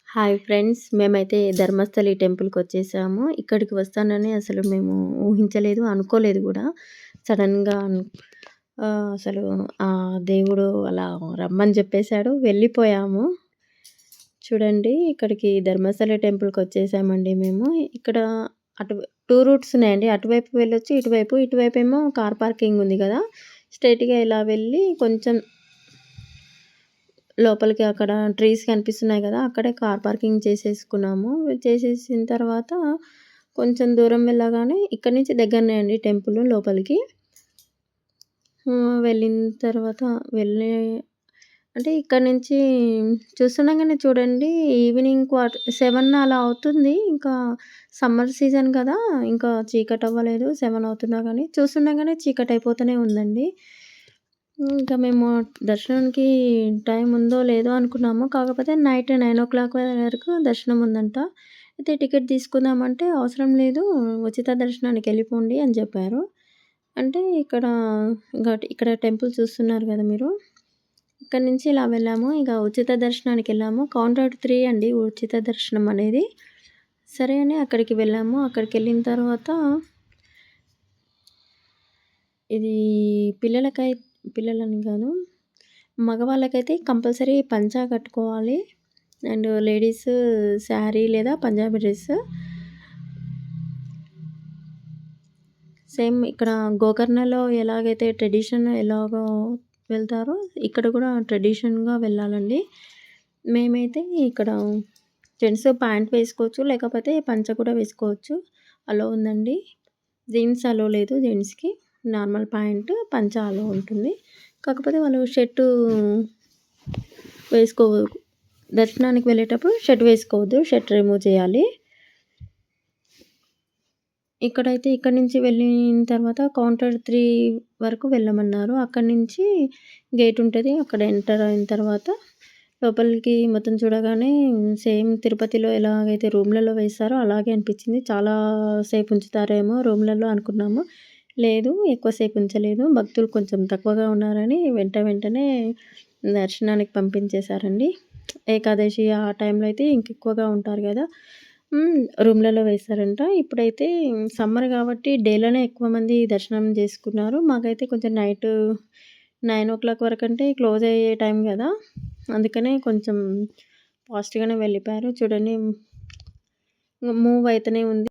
Hi friends. మేమైతే ధర్మస్థలి టెంపుల్‌కొచ్చేసాము. ఇక్కడికి వస్తానని అసలు మేము ఊహించలేదు, అనుకోలేదు గూడా. సడెన్‌గా అసలు దేవుడు అలా రమ్మని జెప్పేసాడు. వెళ్ళిపోయాము. చూడండి, ఇక్కడికి ధర్మస్థలి టెంపుల్‌కొచ్చేసామండి మేము. ఇక్కడ అటు 2 రూట్స్ ఉన్నాయండి. అటువైపు వెళ్ళొచ్చు, ఇటువైపేమో కార్ పార్కింగ్ ఉంది గదా! స్ట్రెయిట్‌గా ఇలా వెళ్ళి కొంచెం లోపలికి అక్కడ ట్రీస్ కనిపిస్తున్నాయి గదా! అక్కడే కార్ పార్కింగ్ చేసేసుకున్నాము. చేసేసిన తర్వాత కొంచెం దూరం వెళ్ళగానే ఇక్కడి నుంచి దగ్గరనే అండి టెంపుల్ లోపలికి. వెళ్ళిన తర్వాత వెళ్ళే అంటే ఇక్కడి నుంచి చూస్తుండగానే చూడండి, ఈవినింగ్ 7 అలా అవుతుంది. ఇంకా సమ్మర్ సీజన్ కదా! ఇంకా చీకటవ్వలేదు. 7 అవుతున్నా గానీ చూస్తుండగానే చీకటయిపోతూనే ఉందండి. ఇంకా మేము దర్శనానికి టైం ఉందో లేదో అనుకున్నాము. కాకపోతే నైట్ 9:00 వరకు దర్శనం ఉందంట. అయితే టికెట్ తీసుకుందామంటే అవసరం లేదు, ఉచిత దర్శనానికెళ్ళిపోండి అని చెప్పారు. అంటే ఇక్కడ టెంపుల్ చూస్తున్నారు గదా మీరు. ఇక్కడి నుంచి ఇలా వెళ్ళాము. ఇక ఉచిత దర్శనానికెళ్ళాము. కౌంటర్ 3 అండి ఉచిత దర్శనం అనేది. సరే అని అక్కడికి వెళ్ళాము. అక్కడికెళ్ళిన తర్వాత ఇది పిల్లలని కాదు, మగవాళ్ళకైతే కంపల్సరీ పంచా కట్టుకోవాలి. అండ్ లేడీస్ శారీ లేదా పంజాబీ డ్రెస్. సేమ్ ఇక్కడ గోకర్ణలో ఎలాగైతే ఎలాగో వెళ్తారో ఇక్కడ కూడా ట్రెడిషన్‌గా వెళ్ళాలండి. మేమైతే ఇక్కడ జెంట్స్ ప్యాంట్ వేసుకోవచ్చు, లేకపోతే పంచ కూడా వేసుకోవచ్చు. అలో ఉందండి. జీన్స్ అలో లేదు జెంట్స్‌కి. నార్మల్ ప్యాంట్, పంచ అలో ఉంటుంది. కాకపోతే వాళ్ళు షర్టు వేసుకో దర్శనానికి వెళ్ళేటప్పుడు షర్ట్ వేసుకోవద్దు. షర్ట్ రిమూవ్ చేయాలి. ఇక్కడి నుంచి వెళ్ళిన తర్వాత కౌంటర్ 3 వరకు వెళ్ళమన్నారు. అక్కడి నుంచి గేట్ ఉంటది. అక్కడ ఎంటర్ అయిన తర్వాత లోపలికి మొత్తం చూడగానే సేమ్ తిరుపతిలో ఎలాగైతే రూమ్‌లలో వేస్తారో అలాగే అనిపించింది. చాలా సేపు ఉంచుతారేమో రూమ్‌లలో అనుకున్నాము. లేదు, ఎక్కువ సేపు ఉంచలేదు. భక్తులు కొంచెం తక్కువగా ఉన్నారని వెంటనే దర్శనానికి పంపించేశారండి. ఏకాదశి ఆ టైంలో అయితే ఇంకెక్కువగా ఉంటారు గదా! రూమ్‌లలో వేశారంట. ఇప్పుడైతే సమ్మర్ గాబట్టి డేలోనే ఎక్కువ మంది దర్శనం జేసుకున్నారు. మాకైతే కొంచెం నైట్ 9:00 వరకంటే క్లోజ్ అయ్యే టైం గదా! అందుకనే కొంచెం ఫాస్ట్‌గానే వెళ్ళిపోయారు. చూడండి, మూవ్ అయితేనే ఉంది.